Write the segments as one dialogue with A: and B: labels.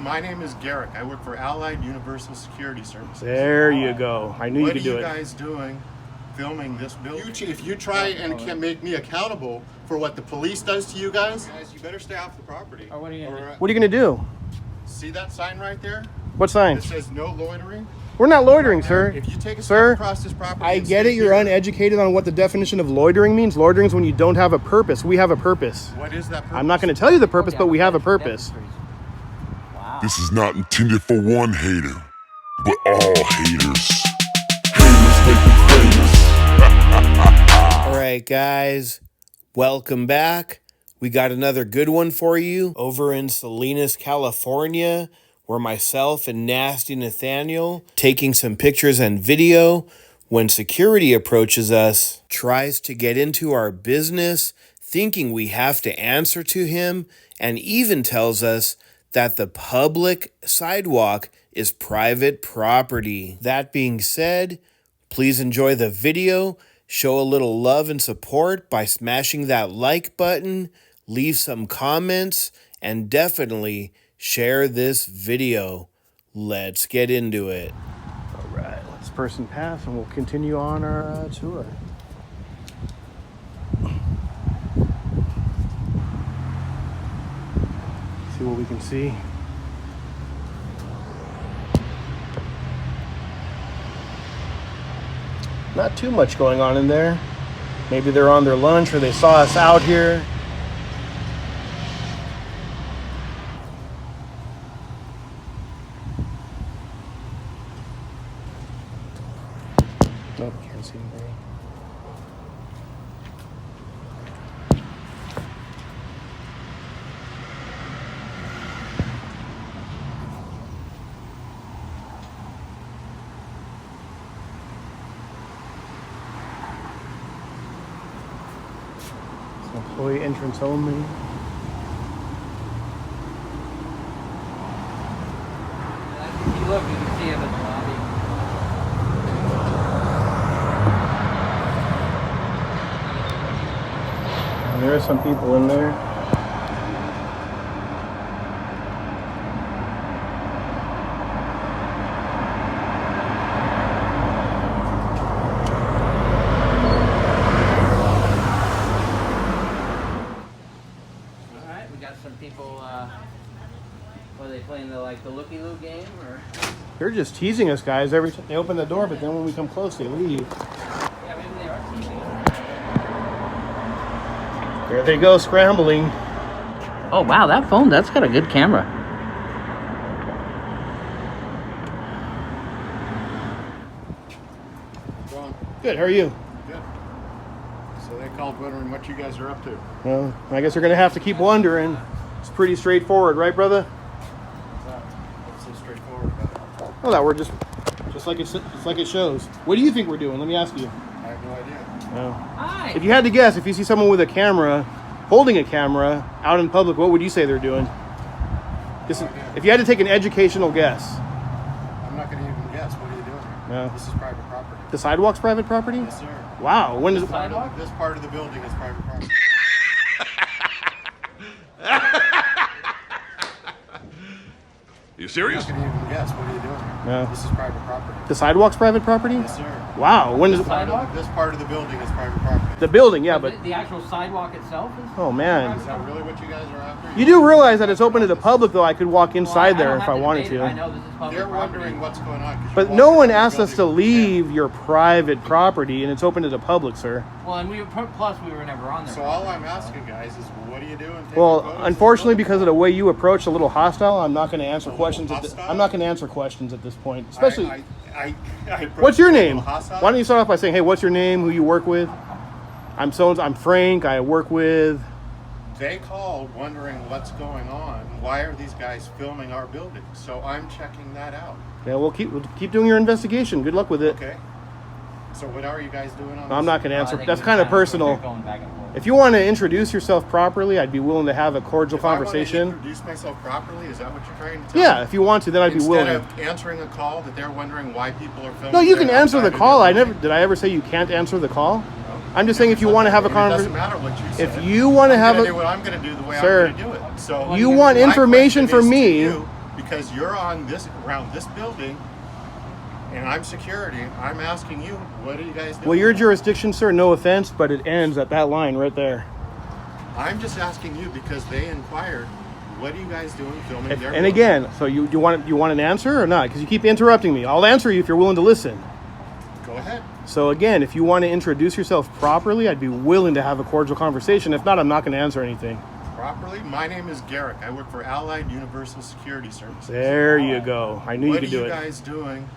A: My name is Garrick. I work for Allied Universal Security Services.
B: There you go. I knew you could do it.
A: What are you guys doing filming this building? If you try and can make me accountable for what the police does to you guys, you better stay off the property.
C: What are you going to do?
B: What are you going to do?
A: See that sign right there?
B: What sign?
A: It says no loitering.
B: We're not loitering, sir.
A: If you take a step across this property,
B: I get it. You're uneducated on what the definition of loitering means. Loitering is when you don't have a purpose. We have a purpose.
A: What is that purpose?
B: I'm not going to tell you the purpose, but we have a purpose.
C: Wow.
D: This is not intended for one hater, but all haters. Haters make me famous.
E: All right, guys, welcome back. We got another good one for you over in Salinas, California, where myself and Nasty Nathaniel taking some pictures and video when security approaches us, tries to get into our business, thinking we have to answer to him, and even tells us that the public sidewalk is private property. That being said, please enjoy the video. Show a little love and support by smashing that like button, leave some comments, and definitely share this video. Let's get into it.
B: All right, let this person pass and we'll continue on our tour. See what we can see. Not too much going on in there. Maybe they're on their lunch or they saw us out here. Nope, can't see anything. Employee entrance only.
C: If you look, you can see him in the lobby.
B: And there are some people in there.
C: Some people, what are they playing, the looky-loo game, or?
B: They're just teasing us, guys. Every time they open the door, but then when we come close, they leave.
C: Yeah, maybe they are teasing.
B: There they go, scrambling.
C: Oh, wow, that phone, that's got a good camera.
B: Good, how are you?
A: Good. So they called wondering what you guys are up to.
B: Well, I guess they're going to have to keep wondering. It's pretty straightforward, right, brother?
A: What's so straightforward about it?
B: Well, that we're just like it shows. What do you think we're doing? Let me ask you.
A: I have no idea.
B: No.
C: Hi.
B: If you had to guess, if you see someone with a camera, holding a camera out in public, what would you say they're doing? If you had to take an educational guess.
A: I'm not going to even guess. What are you doing here?
B: No.
A: This is private property.
B: The sidewalk's private property?
A: Yes, sir.
B: Wow. When does
C: Sidewalk?
A: This part of the building is private property.
D: You serious?
A: I'm not going to even guess. What are you doing here?
B: No.
A: This is private property.
B: the sidewalk's private property?
A: Yes, sir.
B: Wow. When does
C: Sidewalk?
A: This part of the building is private property.
B: the building? Yeah, but
C: The actual sidewalk itself is?
B: oh man.
A: Is that really what you guys are after?
B: You do realize that it's open to the public, though. I could walk inside there
C: don't
B: if
C: have
B: I
C: to
B: wanted
C: debate it. I
B: to.
C: know this is public
A: They're
C: property.
A: wondering what's going on. 'Cause
B: But
A: you're
B: no
A: walking
B: one
A: in the
B: asked us to
A: building.
B: leave your private property, and it's open to the public, sir.
C: Well, and plus we were never on there.
A: So all I'm asking, guys, is what are you doing? Taking
B: Well,
A: photos?
B: unfortunately, because of the way you approached, a little hostile, I'm not going to answer questions.
A: hostile?
B: I'm not going to answer questions at this point. Especially,
A: I
B: what's your name?
A: hostile?
B: Why don't you start off by saying, "Hey, what's your name? Who you work with?" I'm Frank. I work with.
A: They called wondering what's going on. Why are these guys filming our building? So I'm checking that out.
B: Yeah, we'll keep doing your investigation. Good luck with it.
A: Okay. So what are you guys doing on
B: I'm
A: this?
B: not going to
C: I
B: answer.
C: think
B: That's
C: we
B: kind of
C: kinda-
B: personal.
C: we're going back and forth.
B: If you want to introduce yourself properly, I'd be willing to have a cordial
A: If I
B: conversation.
A: want to introduce myself properly, is that what you're trying to tell
B: Yeah,
A: me?
B: if you want to, then I'd be
A: Instead
B: willing.
A: of answering a call that they're wondering why people are filming.
B: No, you can
A: their
B: answer the
A: outside
B: call.
A: of their building.
B: Did I ever say you can't answer the call? I'm just saying if you want to have a
A: It doesn't
B: conversation.
A: matter what you said.
B: If you want to
A: I'm
B: have
A: gonna
B: a,
A: do what I'm going to do the way
B: Sir,
A: I'm going to do it. So
B: you want
A: my
B: information
A: question
B: from
A: is to
B: me.
A: you, because you're on this around this building, and I'm security. I'm asking you, what are you guys doing?
B: Well, your jurisdiction, sir, no offense, but it ends at that line right there.
A: I'm just asking you because they inquired, what are you guys doing filming their
B: And
A: building?
B: again, so you want an answer or not? Because you keep interrupting me. I'll answer you if you're willing to listen.
A: Go ahead.
B: So again, if you want to introduce yourself properly, I'd be willing to have a cordial conversation. If not, I'm not going to answer anything.
A: Properly? My name is Garrick. I work for Allied Universal Security Services.
B: There you go. I knew you could do
A: What
B: it.
A: are you guys doing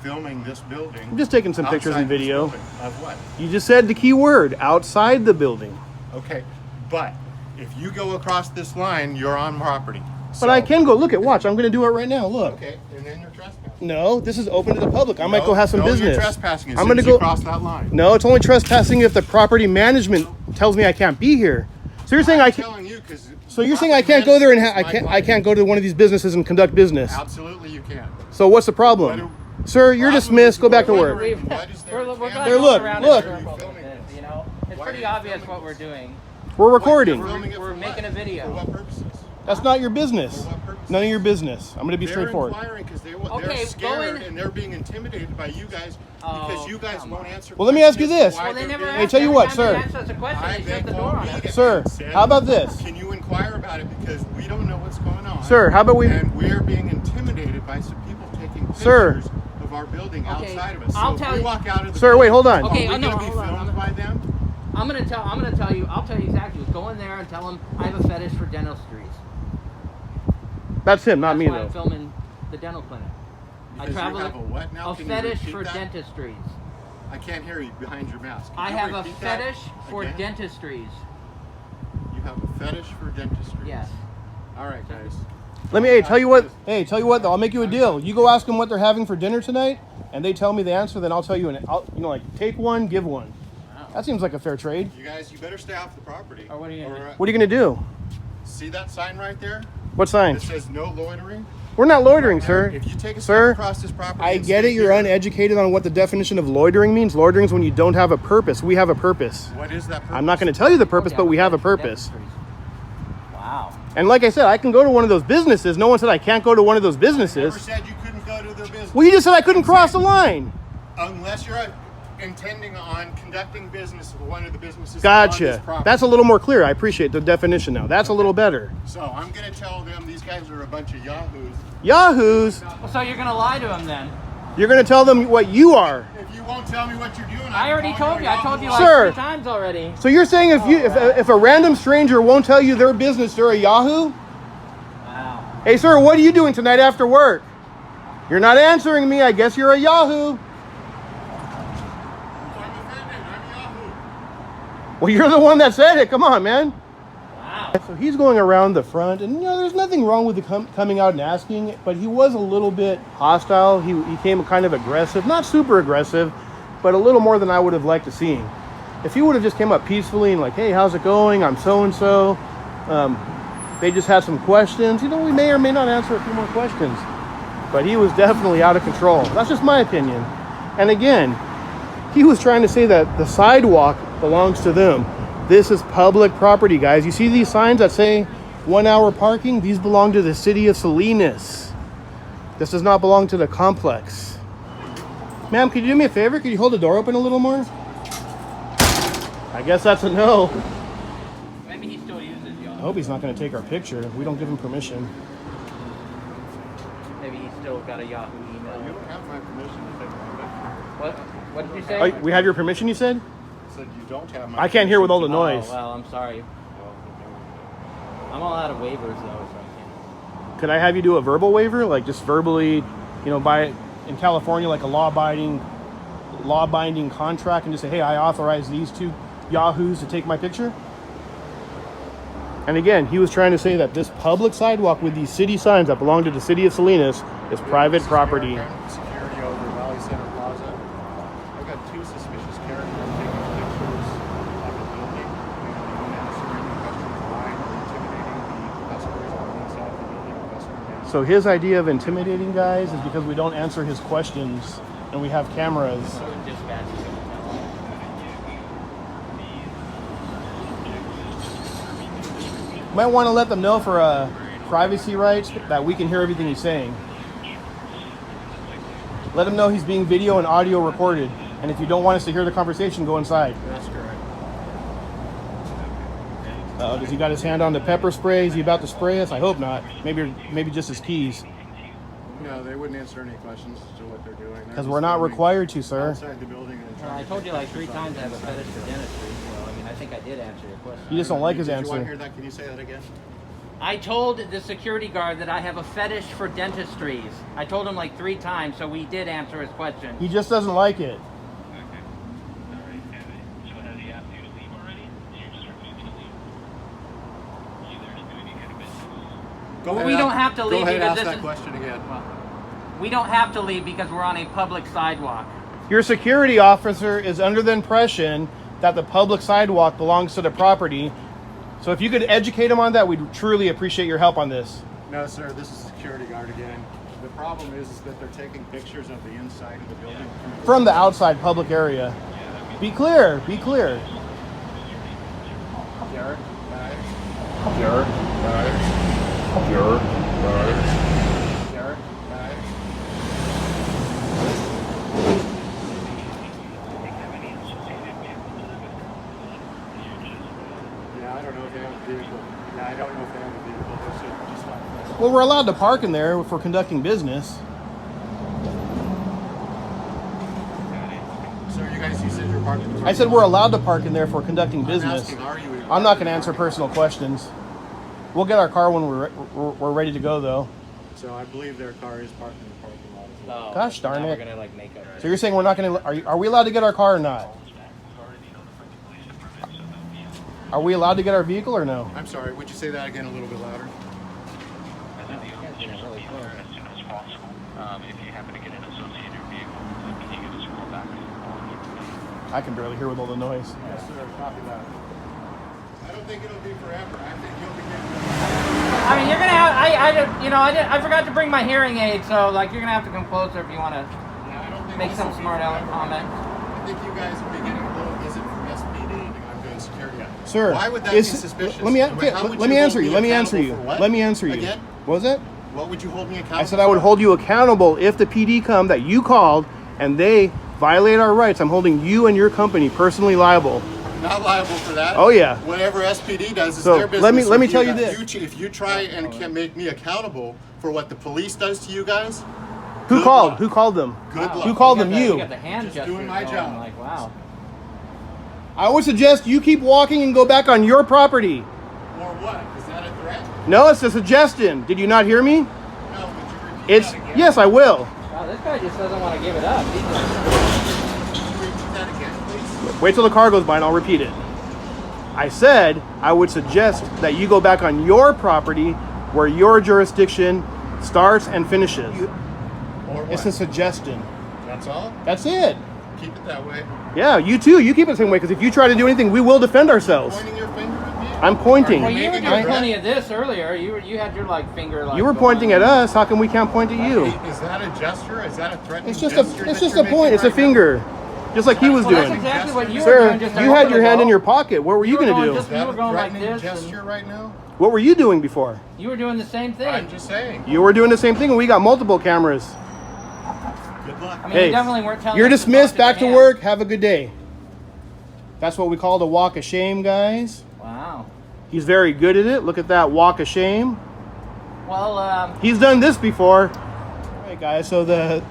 A: filming this building?
B: I'm just taking some pictures and
A: outside this
B: video.
A: building? Of what?
B: You just said the key word, outside the building.
A: Okay, but if you go across this line, you're on property.
B: But I can go, look at, watch, I'm going to do it right now, look.
A: Okay, and then you're trespassing.
B: No, this is open to the public. I might go have some
A: no,
B: business.
A: You're trespassing as
B: I'm
A: soon
B: going to
A: as you
B: go
A: cross that line.
B: No, it's only trespassing if the property management tells me I can't be here. So you're saying I
A: I'm
B: can't.
A: telling you because.
B: So you're saying I can't go there and I can't go to one of these businesses and conduct business.
A: Absolutely, you can.
B: So what's the problem? Sir, you're dismissed. Go back to work.
C: We're
A: What is there?
C: going
B: There, look,
C: around
B: look.
C: in circles with this, you know? It's
A: Why
C: pretty
A: are you
C: obvious
A: filming
C: what we're
A: this?
C: doing.
B: We're recording.
C: We're making a video.
A: For what purposes?
B: That's not your business.
A: For what purposes?
B: None of your business. I'm going to be
A: They're
B: straightforward.
A: inquiring because they're
C: Okay,
A: scared
C: go in.
A: and they're being intimidated by you guys because you guys won't answer.
B: Well, let me ask you
A: questions
B: this.
A: why
C: Well, they
A: they're
C: never
A: being-
B: Hey, tell you what, sir.
C: Ask us a question, they
A: They
C: shut the door
A: called
C: on
A: me
C: us.
A: and
B: Sir,
A: said,
B: how about this?
A: Can you inquire about it because we don't know what's going on?
B: Sir, how about we?
A: And we're being intimidated by some people taking pictures
B: Sir.
A: of our building
C: Okay,
A: outside of us.
C: I'll
A: So if
C: tell
A: we
C: you-
A: walk out of the
B: Sir, wait, hold on.
C: Okay,
A: Are we
C: no,
A: gonna be
C: hold on,
A: filmed
C: hold on.
A: by them?
C: I'm gonna tell you, I'll tell you exactly. Go in there and tell them I have a fetish for dentistries.
B: That's him, not me
C: That's why
B: though.
C: I'm filming the dental clinic.
A: Because you have a what now?
C: A
A: Can you
C: fetish
A: repeat
C: for
A: that?
C: dentistries.
A: I can't hear you behind your mask. Can
C: I
A: you
C: have a
A: repeat that
C: fetish for
A: again?
C: dentistries.
A: You have a fetish for dentistry.
C: Yes.
A: All right, guys.
B: Let me. Hey, tell you what. Hey, tell you what though. I'll make you a deal. You go ask them what they're having for dinner tonight, and they tell me the answer. Then I'll tell you. Like take one, give one. That seems like a fair trade.
A: You guys, you better stay off the property.
C: Or what are you gonna do?
B: What are you gonna do?
A: See that sign right there?
B: What sign?
A: It says no loitering.
B: We're not loitering, sir.
A: If you take a
B: Sir,
A: step across this property,
B: I
A: and
B: get
A: stay
B: it. You're
A: here,
B: uneducated on what the definition of loitering means. Loitering is when you don't have a purpose. We have a purpose.
A: What is that purpose?
B: I'm not going to tell you the purpose, but we have a purpose.
C: Wow.
B: And like I said, I can go to one of those businesses. No one said I can't go to one of those
A: Never
B: businesses.
A: said you couldn't go to their business.
B: Well, you just said I couldn't cross the line.
A: Unless you're intending on conducting business with one of the businesses on this
B: Gotcha.
A: property.
B: That's a little more clear. I appreciate the definition now. That's a little better.
A: So I'm going to tell them these guys are a bunch of yahoos.
B: Yahoos.
C: Well, so you're gonna lie to them then?
B: You're going to tell them what you are.
A: If you won't tell me what you're doing,
C: I already told you. I told you like
B: Sir.
C: 3 times already.
B: So you're saying if a random stranger won't tell you their business, they're a Yahoo?
C: Wow.
B: Hey, sir, what are you doing tonight after work? You're not answering me. I guess you're a Yahoo.
A: I'm offended. I'm a yahoo.
B: Well, you're the one that said it. Come on, man.
C: Wow.
B: So he's going around the front, and there's nothing wrong with the coming out and asking, but he was a little bit hostile. He came kind of aggressive, not super aggressive, but a little more than I would have liked to see him. If he would have just came up peacefully and like, hey, how's it going? I'm so-and-so. They just had some questions. We may or may not answer a few more questions, but he was definitely out of control. That's just my opinion. And again, he was trying to say that the sidewalk belongs to them. This is public property, guys. You see these signs that say 1 hour parking? These belong to the city of Salinas. This does not belong to the complex. Ma'am, could you do me a favor? Could you hold the door open a little more? I guess that's a no.
C: Maybe he still uses
B: I
C: y'all.
B: hope he's not going to take our picture. We don't give him permission.
C: Maybe he's still got a Yahoo
A: You
C: email.
A: don't have my permission to take my picture.
C: What did you say?
B: We have your permission, you said?
A: I said you don't have my
B: I can't hear with all the
A: permission
B: noise.
C: Oh, well, I'm sorry. I'm all out of waivers though, so I can't.
B: Could I have you do a verbal waiver? Like just verbally, in California, like a law-abiding contract and just say, hey, I authorize these 2 yahoos to take my picture? And again, he was trying to say that this public sidewalk with these city signs that belong to the city of Salinas is private property.
A: Security over Valley Center Plaza. I've got 2 suspicious characters taking pictures of the building. And answering the questions why they're intimidating the customers on the inside of the building. Customer
B: So his idea of intimidating guys is because we don't answer his questions and we have cameras.
C: So dispatch is gonna tell him.
B: Might want to let them know for privacy rights that we can hear everything he's saying. Let him know he's being video and audio recorded. And if you don't want us to hear the conversation, go inside.
A: That's correct.
B: Does he got his hand on the pepper spray? Is he about to spray us? I hope not. Maybe just his keys.
A: No, they wouldn't answer any questions to what they're doing.
B: Because we're not required to, sir.
A: Outside the building and
C: Well, I told you like 3 times I have a fetish for dentistry, so I mean, I think I did answer your question.
B: You just don't like his
A: Did you want to
B: answer.
A: hear that? Can you say that again?
C: I told the security guard that I have a fetish for dentistries. I told him like 3 times, so we did answer his question.
B: He just doesn't like it.
C: We don't have to leave
A: Go ahead and
C: because
A: ask
C: this
A: that
C: is-
A: question again.
C: We don't have to leave because we're on a public sidewalk.
B: Your security officer is under the impression that the public sidewalk belongs to the property. So if you could educate him on that, we'd truly appreciate your help on this.
A: No, sir, this is a security guard again. The problem is that they're taking pictures of the inside of the building.
B: From the outside public area. Be clear, be clear.
A: Jared, guys. Jared, guys. Jared, guys. Jared, guys. Yeah, I don't know if they have a vehicle. Yeah, I don't know if they have a vehicle. They should just like.
B: Well, we're allowed to park in there if we're conducting business.
A: Sir, you said you're parking.
B: I said we're allowed to park in there if we're conducting business.
A: I'm asking, are you?
B: I'm not going to answer personal questions. We'll get our car when we're ready to go, though.
A: So I believe their car is parked in the parking lot as well.
C: Oh,
B: Gosh darn
C: now
B: it.
C: We're gonna like make up.
B: So you're saying we're not going to... Are we allowed to get our car or not? Are we allowed to get our vehicle or no?
A: I'm sorry, would you say that again a little bit louder?
B: I can barely hear with all the noise.
A: Yes, sir, copy that. I don't think it'll be forever. I think you'll be getting...
C: I mean, you're gonna have. I forgot to bring my hearing aid, so like you're gonna have to come closer if you want to
A: I don't think
C: make
A: this
C: some
A: will be
C: smart aleck
A: forever.
C: comment.
A: I think you guys will be getting a little visit from SPD. I'm doing security.
B: Sir,
A: why would that be suspicious?
B: Let me
A: How would
B: let me
A: you
B: answer
A: hold
B: you.
A: me
B: Let me answer
A: accountable
B: you.
A: for what?
B: Let me answer you.
A: Again?
B: What was it?
A: What would you hold me accountable
B: I said I would
A: for?
B: hold you accountable if the PD come that you called and they violate our rights. I'm holding you and your company personally liable.
A: Not liable for that.
B: Oh, yeah.
A: Whatever SPD does is
B: So,
A: their business.
B: let me
A: with
B: tell you
A: guys.
B: this.
A: If you try and can make me accountable for what the police does to you guys,
B: Who
A: good
B: called?
A: luck.
B: Who called them?
A: Good luck.
B: Who called them?
C: You
B: You.
C: got the hand
A: Just
C: gestures
A: doing my
C: going,
A: job.
C: Like wow.
B: I would suggest you keep walking and go back on your property.
A: Or what? Is that a threat?
B: No, it's a suggestion. Did you not hear me?
A: No, would you repeat
B: It's
A: that again?
B: yes, I will.
C: Wow, this guy just doesn't want to give it up. He's just,
A: Would you repeat that again, please?
B: Wait till the car goes by and I'll repeat it. I said I would suggest that you go back on your property where your jurisdiction starts and finishes.
A: Or what?
B: It's a suggestion.
A: That's all?
B: That's it.
A: Keep it that way.
B: Yeah, you too. You keep it the same way because if you try to do anything, we will defend ourselves.
A: Pointing your finger at me?
B: I'm pointing.
C: well, you were
A: Making
C: doing
A: a
C: plenty of this earlier. You had your like finger like.
B: You were pointing at us. How come we can't point at you?
A: Is that a gesture? Is that a threatening
B: It's just
A: gesture?
B: it's
A: that
B: just
A: you're
B: a point.
A: making
B: It's a
A: right
B: finger, just like he was
C: Well, that's
B: doing.
C: exactly what you were
B: Sir,
C: doing. Just a
B: you had
C: moment
B: your hand
C: ago.
B: in your pocket. What were you
C: You were
B: going to
C: going
B: do?
A: now?
C: just-
A: Is that
C: You were going
A: a
C: like
A: threatening
C: this
A: gesture
C: and-
A: right now?
B: What were you doing before?
C: You were doing the same thing.
A: I'm just saying.
B: You were doing the same thing, and we got multiple cameras.
A: Good luck.
C: I mean,
B: Hey,
C: you definitely weren't telling.
B: You're
C: us to
B: dismissed.
C: talk
B: Back to
C: your
B: work. Have a good day. That's what we call the walk of shame, guys.
C: hand. Wow.
B: He's very good at it. Look at that walk of shame.
C: Well,
B: He's done this before. All right, guys. So the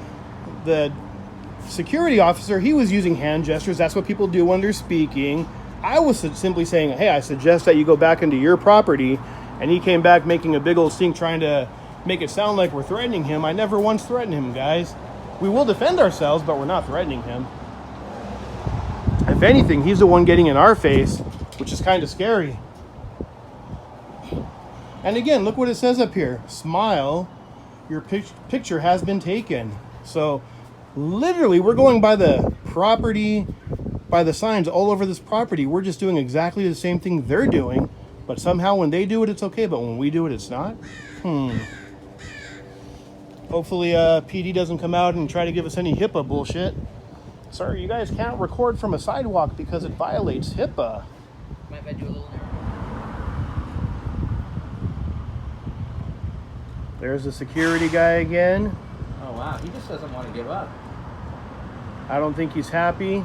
B: security officer, he was using hand gestures. That's what people do when they're speaking. I was simply saying, hey, I suggest that you go back into your property. And he came back making a big old stink trying to make it sound like we're threatening him. I never once threatened him, guys. We will defend ourselves, but we're not threatening him. If anything, he's the one getting in our face, which is kind of scary. And again, look what it says up here. Smile, your picture has been taken. So literally, we're going by the property, by the signs all over this property. We're just doing exactly the same thing they're doing. But somehow when they do it, it's okay. But when we do it, it's not. Hopefully PD doesn't come out and try to give us any HIPAA bullshit. Sorry, you guys can't record from a sidewalk because it violates HIPAA.
C: might I do a little narrow?
B: There's the security guy again.
C: Oh wow, he just doesn't want to give up.
B: I don't think he's happy.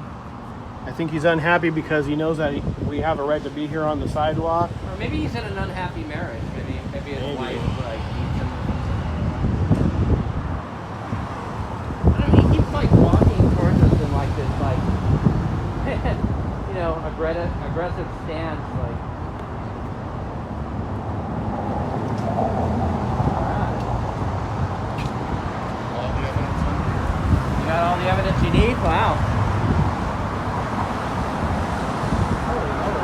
B: I think he's unhappy because he knows that we have a right to be here on the sidewalk.
C: Or maybe he's in an unhappy marriage. Maybe his wife like needs him. I don't know, he keeps like walking towards us in like this like you know, aggressive stance like.
A: All the evidence under here.
C: You got all the evidence you need? Wow. Holy moly.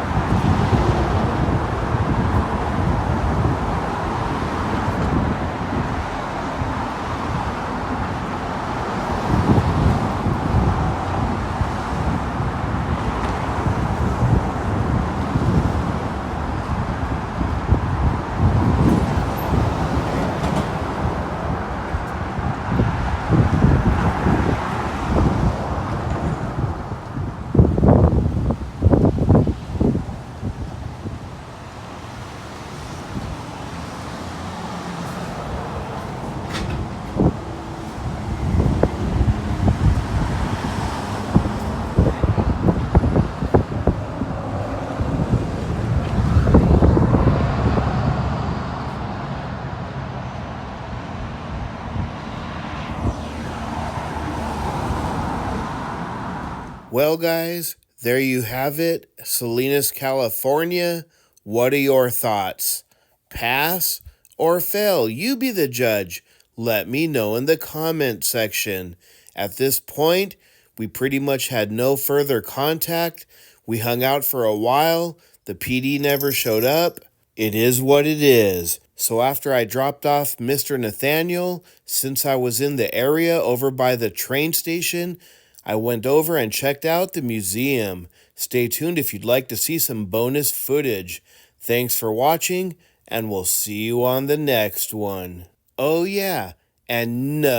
E: Well, guys, there you have it. Salinas, California. What are your thoughts? Pass or fail? You be the judge. Let me know in the comment section. At this point, we pretty much had no further contact. We hung out for a while. The PD never showed up. It is what it is. So after I dropped off Mr. Nathaniel, since I was in the area over by the train station, I went over and checked out the museum. Stay tuned if you'd like to see some bonus footage. Thanks for watching, and we'll see you on the next one. Oh yeah, and no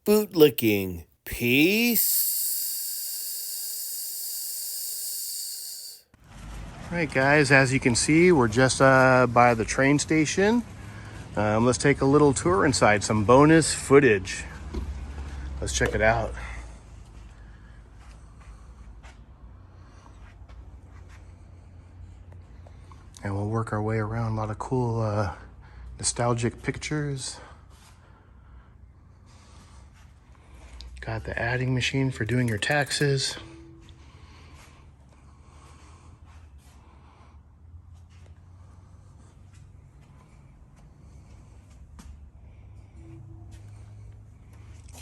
E: bootlicking. Peace.
B: All right, guys, as you can see, we're just by the train station. Let's take a little tour inside, some bonus footage. Let's check it out. And we'll work our way around. A lot of cool nostalgic pictures. Got the adding machine for doing your taxes.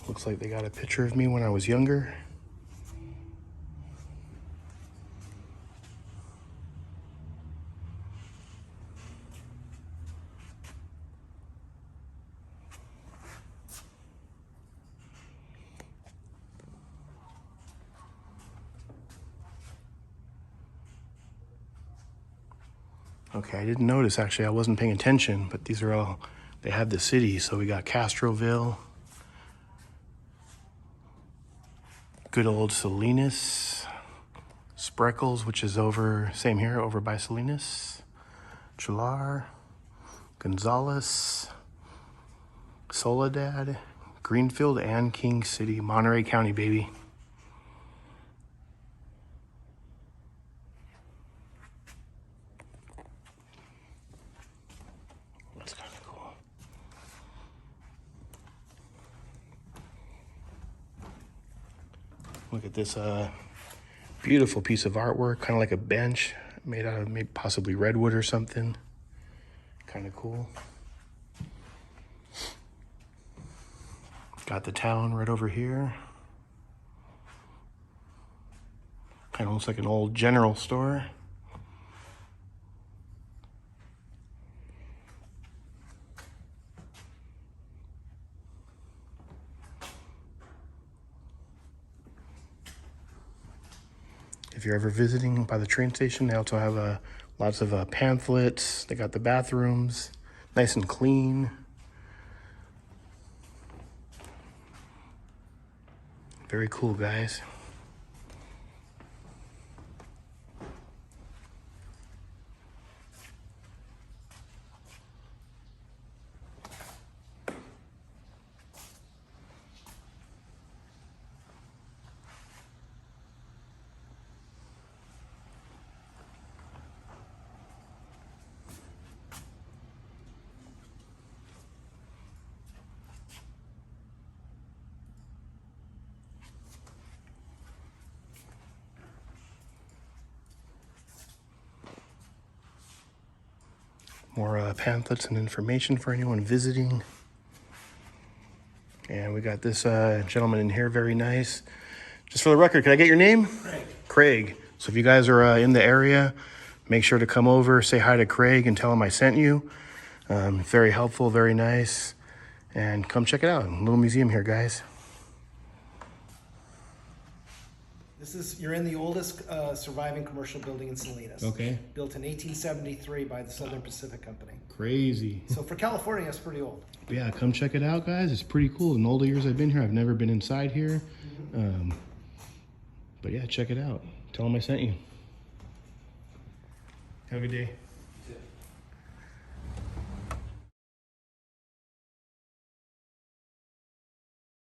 B: Looks like they got a picture of me when I was younger. Okay, I didn't notice actually, I wasn't paying attention, but these are all, they have the city. So we got Castroville, good old Salinas, Spreckles, which is over, same here, over by Salinas, Chular, Gonzales, Soledad, Greenfield, and King City, Monterey County, baby. That's kind of cool. Look at this beautiful piece of artwork, kind of like a bench made out of maybe possibly redwood or something. Kind of cool. Got the town right over here. Kind of looks like an old general store. If you're ever visiting by the train station, they also have lots of pamphlets. They got the bathrooms, nice and clean. Very cool, guys. More pamphlets and information for anyone visiting. And we got this gentleman in here, very nice. Just for the record, can I get your name?
F: Craig.
B: Craig. So if you guys are in the area, make sure to come over, say hi to Craig and tell him I sent you. Very helpful, very nice. And come check it out. Little museum here, guys.
F: You're in the oldest surviving commercial building in Salinas.
B: Okay.
F: Built in 1873 by the Southern Pacific Company.
B: Crazy.
F: So for California, it's pretty old.
B: Yeah, come check it out, guys. It's pretty cool. In all the years I've been here, I've never been inside here. But yeah, check it out. Tell them I sent you. Have a good day.